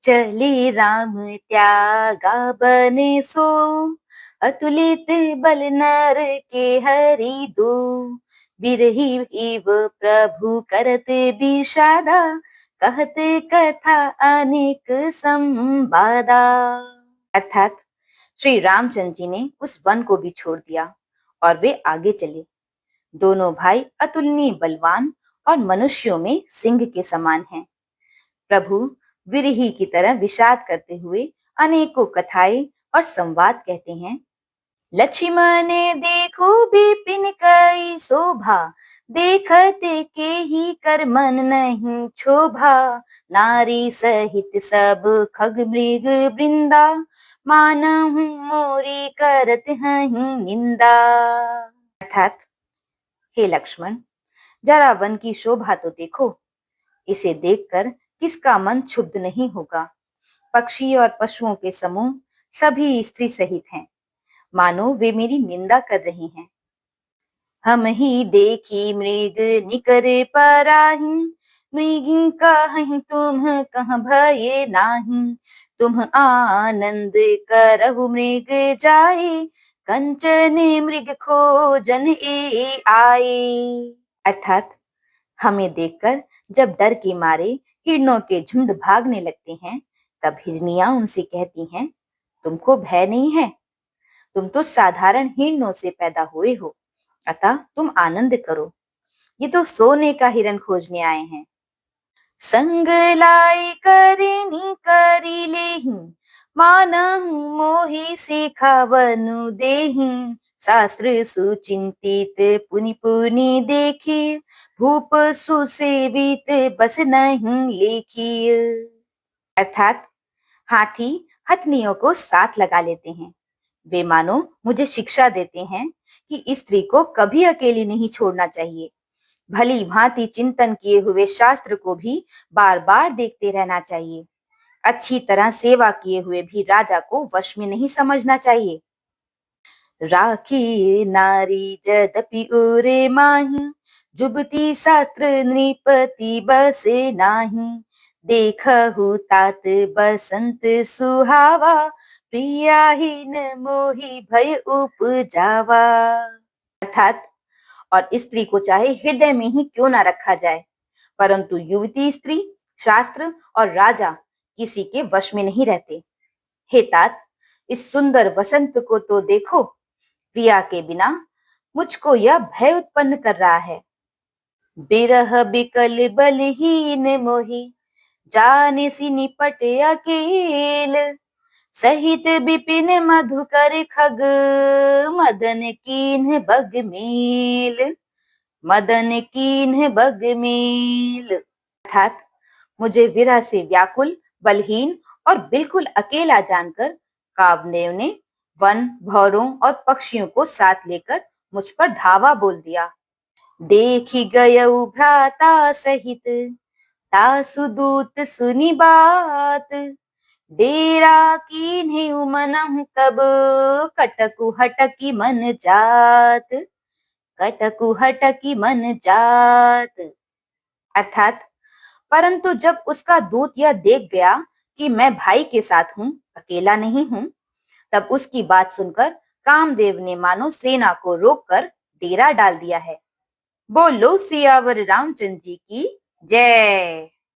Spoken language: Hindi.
चले राम त्यागा बने सो, अतुलित बल नर के हरि दो। बिरही इव प्रभु करत विषादा, कहत कथा अनेक संवादा। अर्थात श्री रामचंद्र जी ने उस वन को भी छोड़ दिया और वे आगे चले। दोनों भाई अतुलनीय बलवान और मनुष्यों में सिंह के समान हैं। प्रभु विरही की तरह विषाद करते हुए अनेकों कथाएं और संवाद कहते हैं। लक्ष्मण देखो बिपिन कई शोभा, देखत के ही कर मन नहीं क्षोभा। नारी सहित सब खग मृग वृंदा, मानहु मोरी करत हहीं निंदा। अर्थात हे लक्ष्मण, जरा वन की शोभा तो देखो, इसे देखकर किसका मन क्षुब्ध नहीं होगा। पक्षी और पशुओं के समूह सभी स्त्री सहित हैं, मानो वे मेरी निंदा कर रही हैं। हम ही देखी मृग निकरे पराही, मृगिन कहहीं तुम कह भये नाही। तुम आनंद करहु मृग जाए, कंचन मृग खोजन ए आए। अर्थात हमें देखकर जब डर के मारे हिरणों के झुंड भागने लगते हैं, तब हिरनियां उनसे कहती हैं, तुमको भय नहीं है, तुम तो साधारण हिरणों से पैदा हुए हो, अतः तुम आनंद करो। ये तो सोने का हिरण खोजने आए हैं। संग लाई करिनी करी लेहि, मानहु मोहि सिखावनु देहि। शास्त्र सुचिंतित पुनि पुनि देखी, भूप सुसेवित बस नहीं लेखी। अर्थात हाथी हथनियों को साथ लगा लेते हैं। वे मानो मुझे शिक्षा देते हैं कि स्त्री को कभी अकेली नहीं छोड़ना चाहिए। भली भांति चिंतन किए हुए शास्त्र को भी बार बार देखते रहना चाहिए। अच्छी तरह सेवा किए हुए भी राजा को वश में नहीं समझना चाहिए। राखी नारी यद्यपि उरे माही, जुबती शास्त्र नृपति बसे नाही। देखहु तात बसंत सुहावा, प्रियाहीन मोहि भय उपजावा। अर्थात और स्त्री को चाहे हृदय में ही क्यों ना रखा जाए, परंतु युवती स्त्री, शास्त्र और राजा किसी के वश में नहीं रहते। हे तात, इस सुंदर वसंत को तो देखो, प्रिया के बिना मुझको यह भय उत्पन्न कर रहा है। बिरह बिकल बलहीन मोहि, जाने सी निपट अकेल। सहित बिपिन मधुकर खग, मदन कीन्ह बग मेल। मदन कीन्ह बग मेल। अर्थात मुझे विरह से व्याकुल, बलहीन और बिल्कुल अकेला जानकर कामदेव ने वन, भौरों और पक्षियों को साथ लेकर मुझ पर धावा बोल दिया। देखी गयऊ भ्राता सहित, तासु दूत सुनी बात। डेरा कीन्हे मनहु तब, कटकु हटकी मन जात। कटकु हटकी मन जात। अर्थात परंतु जब उसका दूत यह देख गया कि मैं भाई के साथ हूँ, अकेला नहीं हूँ, तब उसकी बात सुनकर कामदेव ने मानो सेना को रोककर डेरा डाल दिया है। बोलो सियावर रामचंद्र जी की जय।